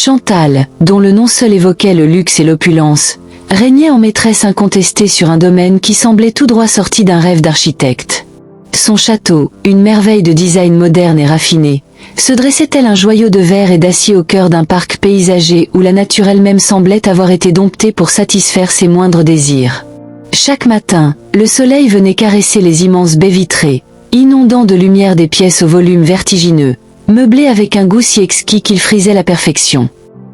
Chantal, dont le nom seul évoquait le luxe et l'opulence, régnait en maîtresse incontestée sur un domaine qui semblait tout droit sorti d'un rêve d'architecte. Son château, une merveille de design moderne et raffiné, se dressait tel un joyau de verre et d'acier au cœur d'un parc paysager où la nature elle-même semblait avoir été domptée pour satisfaire ses moindres désirs. Chaque matin, le soleil venait caresser les immenses baies vitrées, inondant de lumière des pièces au volume vertigineux, meublées avec un goût si exquis qu'il frisait la perfection.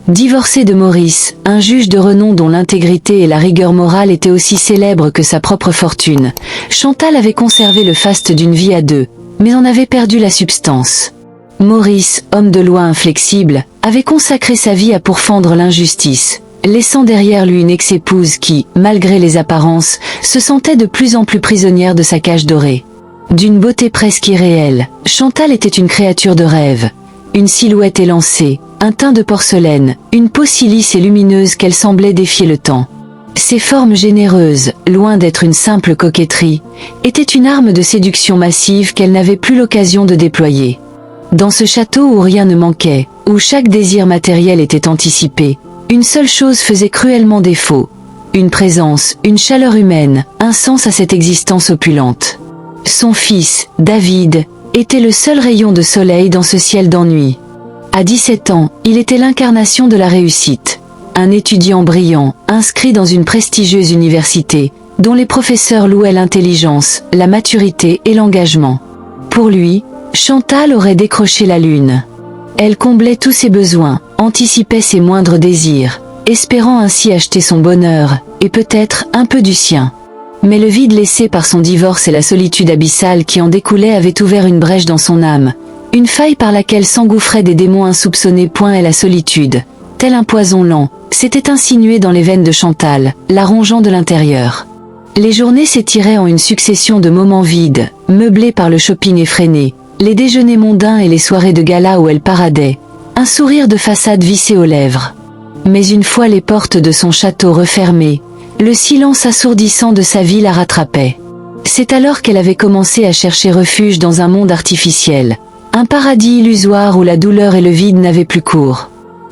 Divorcée de Maurice, un juge de renom dont l'intégrité et la rigueur morale étaient aussi célèbres que sa propre fortune, Chantal avait conservé le faste d'une vie à deux, mais en avait perdu la substance. Maurice, homme de loi inflexible, avait consacré sa vie à pourfendre l'injustice, laissant derrière lui une ex-épouse qui, malgré les apparences, se sentait de plus en plus prisonnière de sa cage dorée. D'une beauté presque irréelle, Chantal était une créature de rêve. Une silhouette élancée, un teint de porcelaine, une peau si lisse et lumineuse qu'elle semblait défier le temps. Ses formes généreuses, loin d'être une simple coquetterie, étaient une arme de séduction massive qu'elle n'avait plus l'occasion de déployer. Dans ce château où rien ne manquait, où chaque désir matériel était anticipé, une seule chose faisait cruellement défaut. Une présence, une chaleur humaine, un sens à cette existence opulente. Son fils, David, était le seul rayon de soleil dans ce ciel d'ennui. À 17 ans, il était l'incarnation de la réussite. Un étudiant brillant, inscrit dans une prestigieuse université, dont les professeurs louaient l'intelligence, la maturité et l'engagement. Pour lui, Chantal aurait décroché la lune. Elle comblait tous ses besoins, anticipait ses moindres désirs, espérant ainsi acheter son bonheur, et peut-être un peu du sien. Mais le vide laissé par son divorce et la solitude abyssale qui en découlait avaient ouvert une brèche dans son âme, une faille par laquelle s'engouffraient des démons insoupçonnés. Point et la solitude, tel un poison lent, s'était insinué dans les veines de Chantal, la rongeant de l'intérieur. Les journées s'étiraient en une succession de moments vides, meublés par le shopping effréné, les déjeuners mondains et les soirées de gala où elle paradait, un sourire de façade vissé aux lèvres. Mais une fois les portes de son château refermées, le silence assourdissant de sa vie la rattrapait. C'est alors qu'elle avait commencé à chercher refuge dans un monde artificiel, un paradis illusoire où la douleur et le vide n'avaient plus cours.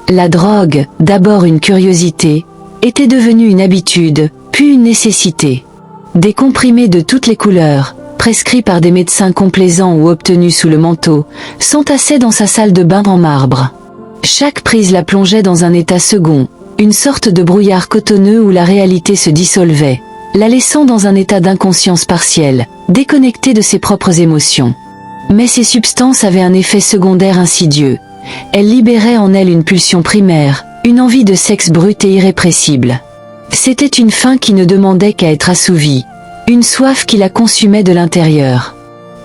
La drogue, d'abord une curiosité, était devenue une habitude, puis une nécessité. Des comprimés de toutes les couleurs, prescrits par des médecins complaisants ou obtenus sous le manteau, s'entassaient dans sa salle de bain en marbre. Chaque prise la plongeait dans un état second, une sorte de brouillard cotonneux où la réalité se dissolvait, la laissant dans un état d'inconscience partielle, déconnectée de ses propres émotions. Mais ces substances avaient un effet secondaire insidieux. Elles libéraient en elle une pulsion primaire, une envie de sexe brute et irrépressible. C'était une faim qui ne demandait qu'à être assouvie, une soif qui la consumait de l'intérieur.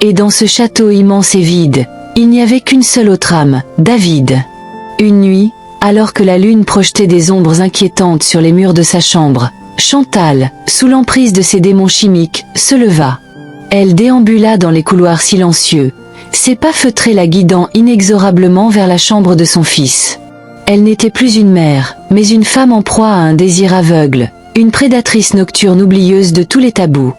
Et dans ce château immense et vide, il n'y avait qu'une seule autre âme, David. Une nuit, alors que la lune projetait des ombres inquiétantes sur les murs de sa chambre, Chantal, sous l'emprise de ses démons chimiques, se leva. Elle déambula dans les couloirs silencieux, ses pas feutrés la guidant inexorablement vers la chambre de son fils. Elle n'était plus une mère, mais une femme en proie à un désir aveugle, une prédatrice nocturne oublieuse de tous les tabous.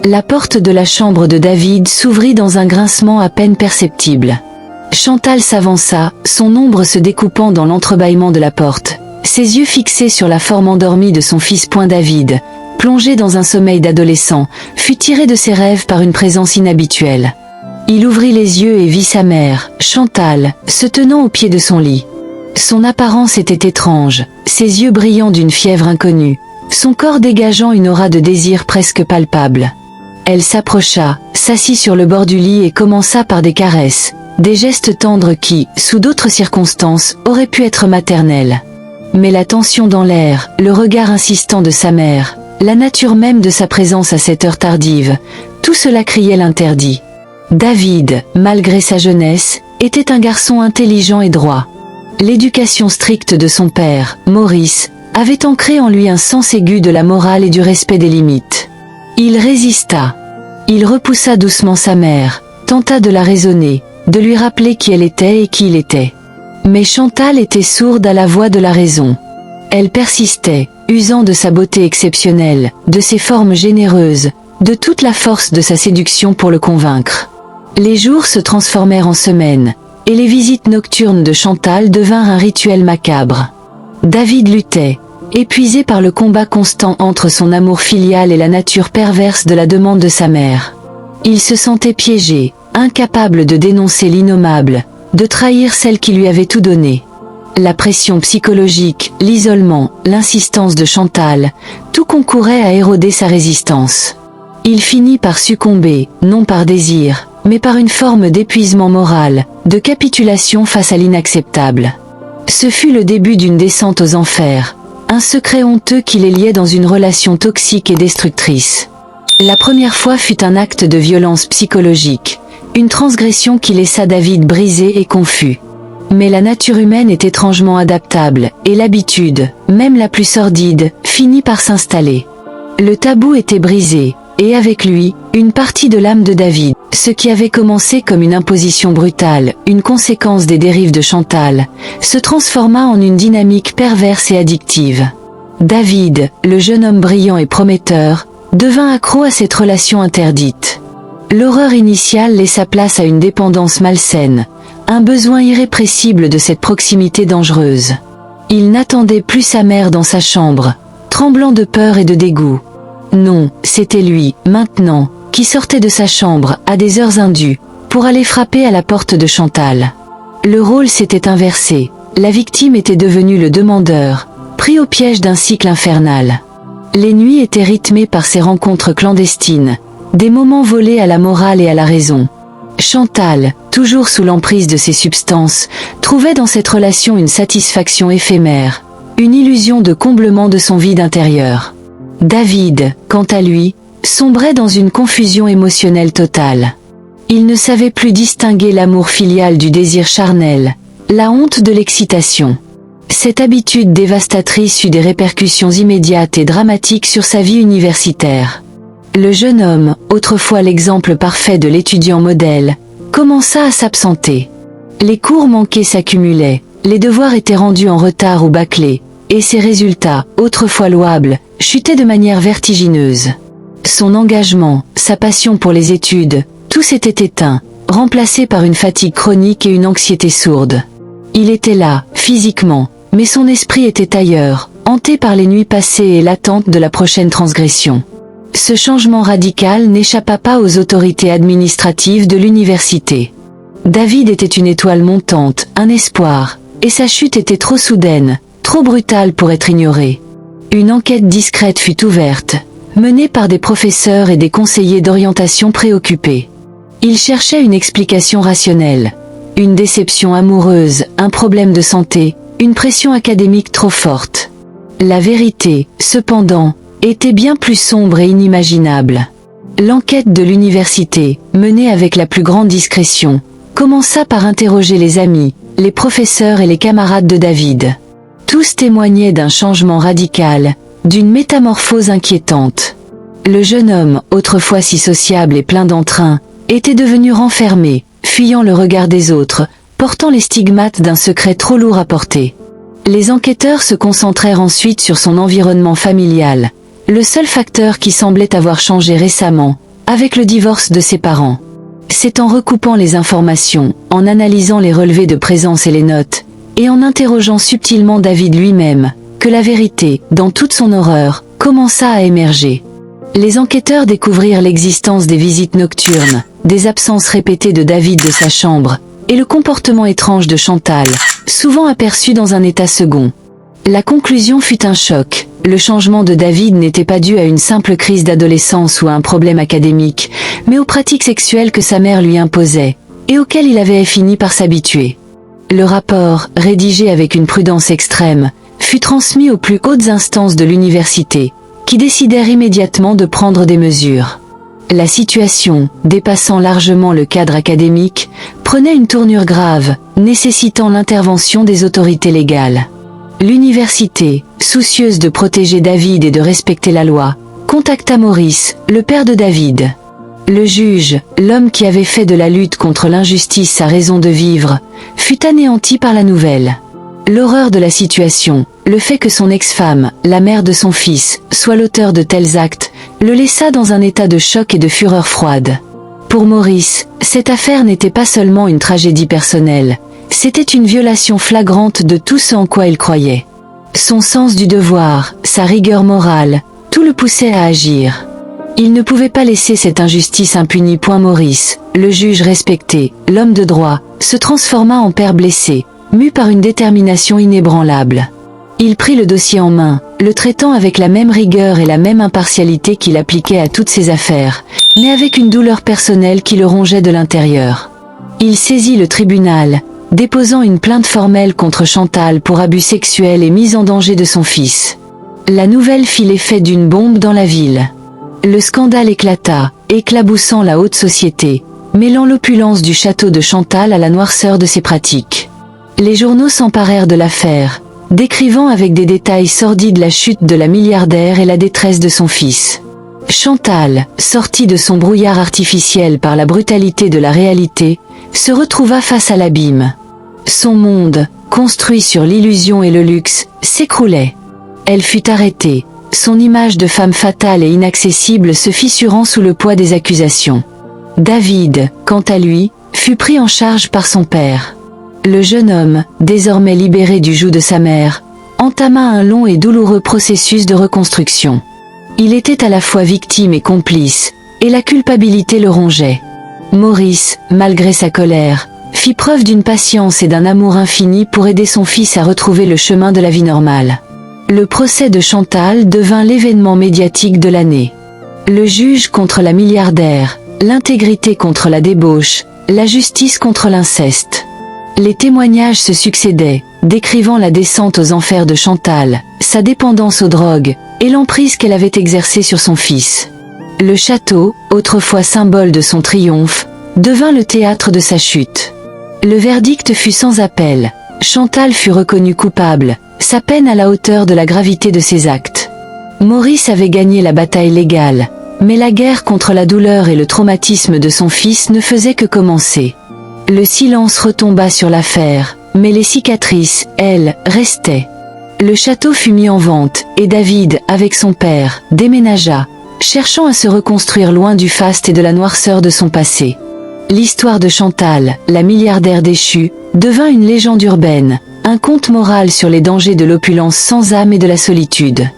La porte de la chambre de David s'ouvrit dans un grincement à peine perceptible. Chantal s'avança, son ombre se découpant dans l'entrebâillement de la porte, ses yeux fixés sur la forme endormie de son fils. David, plongé dans un sommeil d'adolescent, fut tiré de ses rêves par une présence inhabituelle. Il ouvrit les yeux et vit sa mère, Chantal, se tenant au pied de son lit. Son apparence était étrange, ses yeux brillants d'une fièvre inconnue, son corps dégageant une aura de désir presque palpable. Elle s'approcha, s'assit sur le bord du lit et commença par des caresses, des gestes tendres qui, sous d'autres circonstances, auraient pu être maternels. Mais la tension dans l'air, le regard insistant de sa mère, la nature même de sa présence à cette heure tardive, tout cela criait l'interdit. David, malgré sa jeunesse, était un garçon intelligent et droit. L'éducation stricte de son père, Maurice, avait ancré en lui un sens aigu de la morale et du respect des limites. Il résista. Il repoussa doucement sa mère, tenta de la raisonner, de lui rappeler qui elle était et qui il était. Mais Chantal était sourde à la voix de la raison. Elle persistait, usant de sa beauté exceptionnelle, de ses formes généreuses, de toute la force de sa séduction pour le convaincre. Les jours se transformèrent en semaines, et les visites nocturnes de Chantal devinrent un rituel macabre. David luttait, épuisé par le combat constant entre son amour filial et la nature perverse de la demande de sa mère. Il se sentait piégé, incapable de dénoncer l'innommable, de trahir celle qui lui avait tout donné. La pression psychologique, l'isolement, l'insistance de Chantal, tout concourait à éroder sa résistance. Il finit par succomber, non par désir, mais par une forme d'épuisement moral, de capitulation face à l'inacceptable. Ce fut le début d'une descente aux enfers, un secret honteux qui les liait dans une relation toxique et destructrice. La première fois fut un acte de violence psychologique, une transgression qui laissa David brisé et confus. Mais la nature humaine est étrangement adaptable, et l'habitude, même la plus sordide, finit par s'installer. Le tabou était brisé, et avec lui, une partie de l'âme de David. Ce qui avait commencé comme une imposition brutale, une conséquence des dérives de Chantal, se transforma en une dynamique perverse et addictive. David, le jeune homme brillant et prometteur, devint accro à cette relation interdite. L'horreur initiale laissa place à une dépendance malsaine, un besoin irrépressible de cette proximité dangereuse. Il n'attendait plus sa mère dans sa chambre, tremblant de peur et de dégoût. Non, c'était lui, maintenant, qui sortait de sa chambre, à des heures indues, pour aller frapper à la porte de Chantal. Le rôle s'était inversé, la victime était devenue le demandeur, pris au piège d'un cycle infernal. Les nuits étaient rythmées par ces rencontres clandestines, des moments volés à la morale et à la raison. Chantal, toujours sous l'emprise de ces substances, trouvait dans cette relation une satisfaction éphémère, une illusion de comblement de son vide intérieur. David, quant à lui, sombrait dans une confusion émotionnelle totale. Il ne savait plus distinguer l'amour filial du désir charnel, la honte de l'excitation. Cette habitude dévastatrice eut des répercussions immédiates et dramatiques sur sa vie universitaire. Le jeune homme, autrefois l'exemple parfait de l'étudiant modèle, commença à s'absenter. Les cours manqués s'accumulaient, les devoirs étaient rendus en retard ou bâclés, et ses résultats, autrefois louables, chutaient de manière vertigineuse. Son engagement, sa passion pour les études, tout s'était éteint, remplacé par une fatigue chronique et une anxiété sourde. Il était là, physiquement, mais son esprit était ailleurs, hanté par les nuits passées et l'attente de la prochaine transgression. Ce changement radical n'échappa pas aux autorités administratives de l'université. David était une étoile montante, un espoir, et sa chute était trop soudaine, trop brutale pour être ignorée. Une enquête discrète fut ouverte, menée par des professeurs et des conseillers d'orientation préoccupés. Ils cherchaient une explication rationnelle. Une déception amoureuse, un problème de santé, une pression académique trop forte. La vérité, cependant, était bien plus sombre et inimaginable. L'enquête de l'université, menée avec la plus grande discrétion, commença par interroger les amis, les professeurs et les camarades de David. Tous témoignaient d'un changement radical, d'une métamorphose inquiétante. Le jeune homme, autrefois si sociable et plein d'entrain, était devenu renfermé, fuyant le regard des autres, portant les stigmates d'un secret trop lourd à porter. Les enquêteurs se concentrèrent ensuite sur son environnement familial, le seul facteur qui semblait avoir changé récemment, avec le divorce de ses parents. C'est en recoupant les informations, en analysant les relevés de présence et les notes, et en interrogeant subtilement David lui-même, que la vérité, dans toute son horreur, commença à émerger. Les enquêteurs découvrirent l'existence des visites nocturnes, des absences répétées de David de sa chambre, et le comportement étrange de Chantal, souvent aperçu dans un état second. La conclusion fut un choc. Le changement de David n'était pas dû à une simple crise d'adolescence ou à un problème académique, mais aux pratiques sexuelles que sa mère lui imposait, et auxquelles il avait fini par s'habituer. Le rapport, rédigé avec une prudence extrême, fut transmis aux plus hautes instances de l'université, qui décidèrent immédiatement de prendre des mesures. La situation, dépassant largement le cadre académique, prenait une tournure grave, nécessitant l'intervention des autorités légales. L'université, soucieuse de protéger David et de respecter la loi, contacta Maurice, le père de David. Le juge, l'homme qui avait fait de la lutte contre l'injustice sa raison de vivre, fut anéanti par la nouvelle. L'horreur de la situation, le fait que son ex-femme, la mère de son fils, soit l'auteur de tels actes, le laissa dans un état de choc et de fureur froide. Pour Maurice, cette affaire n'était pas seulement une tragédie personnelle, c'était une violation flagrante de tout ce en quoi il croyait. Son sens du devoir, sa rigueur morale, tout le poussait à agir. Il ne pouvait pas laisser cette injustice impunie. Maurice, le juge respecté, l'homme de droit, se transforma en père blessé, mu par une détermination inébranlable. Il prit le dossier en main, le traitant avec la même rigueur et la même impartialité qu'il appliquait à toutes ses affaires, mais avec une douleur personnelle qui le rongeait de l'intérieur. Il saisit le tribunal, déposant une plainte formelle contre Chantal pour abus sexuels et mise en danger de son fils. La nouvelle fit l'effet d'une bombe dans la ville. Le scandale éclata, éclaboussant la haute société, mêlant l'opulence du château de Chantal à la noirceur de ses pratiques. Les journaux s'emparèrent de l'affaire, décrivant avec des détails sordides la chute de la milliardaire et la détresse de son fils. Chantal, sortie de son brouillard artificiel par la brutalité de la réalité, se retrouva face à l'abîme. Son monde, construit sur l'illusion et le luxe, s'écroulait. Elle fut arrêtée, son image de femme fatale et inaccessible se fissurant sous le poids des accusations. David, quant à lui, fut pris en charge par son père. Le jeune homme, désormais libéré du joug de sa mère, entama un long et douloureux processus de reconstruction. Il était à la fois victime et complice, et la culpabilité le rongeait. Maurice, malgré sa colère, fit preuve d'une patience et d'un amour infini pour aider son fils à retrouver le chemin de la vie normale. Le procès de Chantal devint l'événement médiatique de l'année. Le juge contre la milliardaire, l'intégrité contre la débauche, la justice contre l'inceste. Les témoignages se succédaient, décrivant la descente aux enfers de Chantal, sa dépendance aux drogues, et l'emprise qu'elle avait exercée sur son fils. Le château, autrefois symbole de son triomphe, devint le théâtre de sa chute. Le verdict fut sans appel. Chantal fut reconnue coupable, sa peine à la hauteur de la gravité de ses actes. Maurice avait gagné la bataille légale, mais la guerre contre la douleur et le traumatisme de son fils ne faisait que commencer. Le silence retomba sur l'affaire, mais les cicatrices, elles, restaient. Le château fut mis en vente, et David, avec son père, déménagea, cherchant à se reconstruire loin du faste et de la noirceur de son passé. L'histoire de Chantal, la milliardaire déchue, devint une légende urbaine, un conte moral sur les dangers de l'opulence sans âme et de la solitude.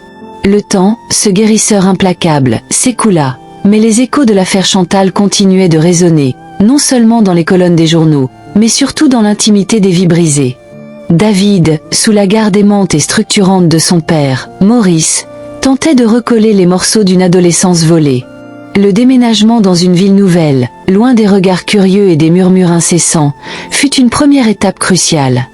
Le temps, ce guérisseur implacable, s'écoula, mais les échos de l'affaire Chantal continuaient de résonner, non seulement dans les colonnes des journaux, mais surtout dans l'intimité des vies brisées. David, sous la garde aimante et structurante de son père, Maurice, tentait de recoller les morceaux d'une adolescence volée. Le déménagement dans une ville nouvelle, loin des regards curieux et des murmures incessants, fut une première étape cruciale.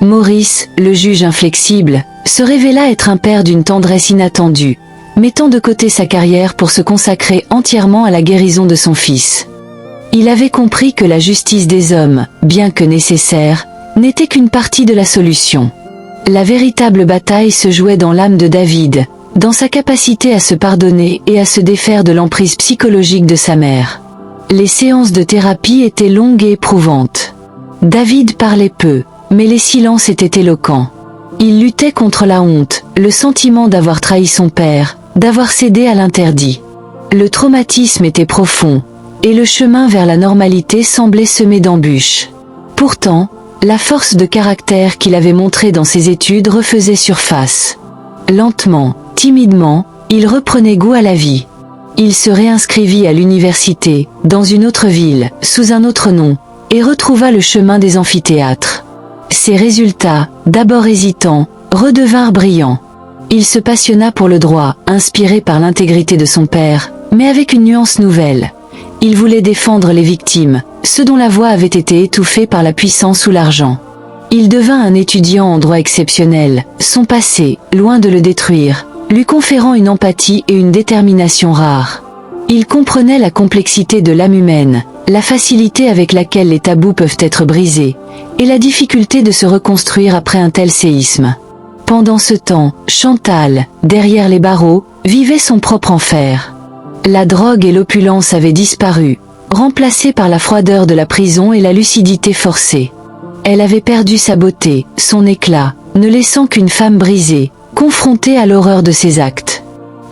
Maurice, le juge inflexible, se révéla être un père d'une tendresse inattendue, mettant de côté sa carrière pour se consacrer entièrement à la guérison de son fils. Il avait compris que la justice des hommes, bien que nécessaire, n'était qu'une partie de la solution. La véritable bataille se jouait dans l'âme de David, dans sa capacité à se pardonner et à se défaire de l'emprise psychologique de sa mère. Les séances de thérapie étaient longues et éprouvantes. David parlait peu, mais les silences étaient éloquents. Il luttait contre la honte, le sentiment d'avoir trahi son père, d'avoir cédé à l'interdit. Le traumatisme était profond, et le chemin vers la normalité semblait semé d'embûches. Pourtant, la force de caractère qu'il avait montrée dans ses études refaisait surface. Lentement, timidement, il reprenait goût à la vie. Il se réinscrivit à l'université, dans une autre ville, sous un autre nom, et retrouva le chemin des amphithéâtres. Ses résultats, d'abord hésitants, redevinrent brillants. Il se passionna pour le droit, inspiré par l'intégrité de son père, mais avec une nuance nouvelle. Il voulait défendre les victimes, ceux dont la voix avait été étouffée par la puissance ou l'argent. Il devint un étudiant en droit exceptionnel, son passé, loin de le détruire, lui conférant une empathie et une détermination rares. Il comprenait la complexité de l'âme humaine, la facilité avec laquelle les tabous peuvent être brisés, et la difficulté de se reconstruire après un tel séisme. Pendant ce temps, Chantal, derrière les barreaux, vivait son propre enfer. La drogue et l'opulence avaient disparu, remplacées par la froideur de la prison et la lucidité forcée. Elle avait perdu sa beauté, son éclat, ne laissant qu'une femme brisée, confrontée à l'horreur de ses actes.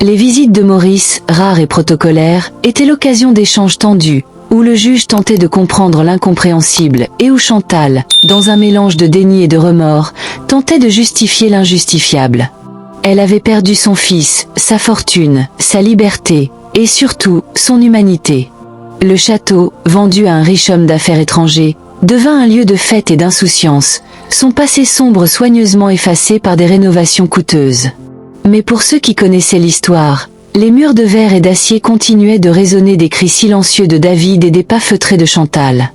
Les visites de Maurice, rares et protocolaires, étaient l'occasion d'échanges tendus, où le juge tentait de comprendre l'incompréhensible et où Chantal, dans un mélange de déni et de remords, tentait de justifier l'injustifiable. Elle avait perdu son fils, sa fortune, sa liberté, et surtout, son humanité. Le château, vendu à un riche homme d'affaires étranger, devint un lieu de fête et d'insouciance, son passé sombre soigneusement effacé par des rénovations coûteuses. Mais pour ceux qui connaissaient l'histoire, les murs de verre et d'acier continuaient de résonner des cris silencieux de David et des pas feutrés de Chantal.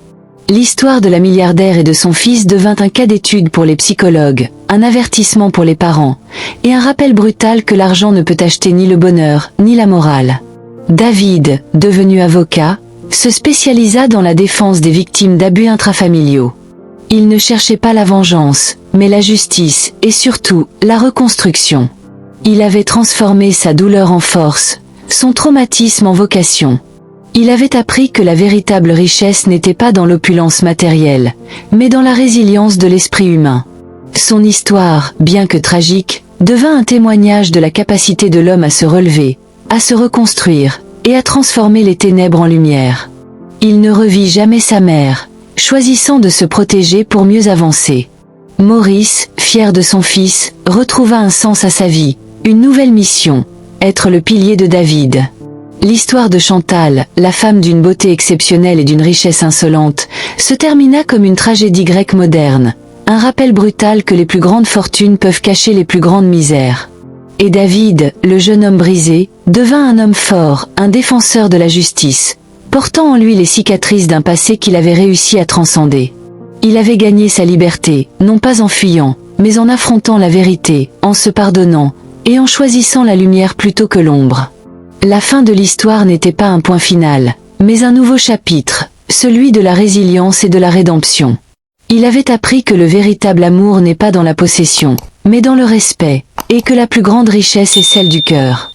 L'histoire de la milliardaire et de son fils devint un cas d'étude pour les psychologues, un avertissement pour les parents, et un rappel brutal que l'argent ne peut acheter ni le bonheur, ni la morale. David, devenu avocat, se spécialisa dans la défense des victimes d'abus intrafamiliaux. Il ne cherchait pas la vengeance, mais la justice, et surtout, la reconstruction. Il avait transformé sa douleur en force, son traumatisme en vocation. Il avait appris que la véritable richesse n'était pas dans l'opulence matérielle, mais dans la résilience de l'esprit humain. Son histoire, bien que tragique, devint un témoignage de la capacité de l'homme à se relever, à se reconstruire, et à transformer les ténèbres en lumière. Il ne revit jamais sa mère, choisissant de se protéger pour mieux avancer. Maurice, fier de son fils, retrouva un sens à sa vie, une nouvelle mission, être le pilier de David. L'histoire de Chantal, la femme d'une beauté exceptionnelle et d'une richesse insolente, se termina comme une tragédie grecque moderne, un rappel brutal que les plus grandes fortunes peuvent cacher les plus grandes misères. Et David, le jeune homme brisé, devint un homme fort, un défenseur de la justice, portant en lui les cicatrices d'un passé qu'il avait réussi à transcender. Il avait gagné sa liberté, non pas en fuyant, mais en affrontant la vérité, en se pardonnant, et en choisissant la lumière plutôt que l'ombre. La fin de l'histoire n'était pas un point final, mais un nouveau chapitre, celui de la résilience et de la rédemption. Il avait appris que le véritable amour n'est pas dans la possession, mais dans le respect, et que la plus grande richesse est celle du cœur.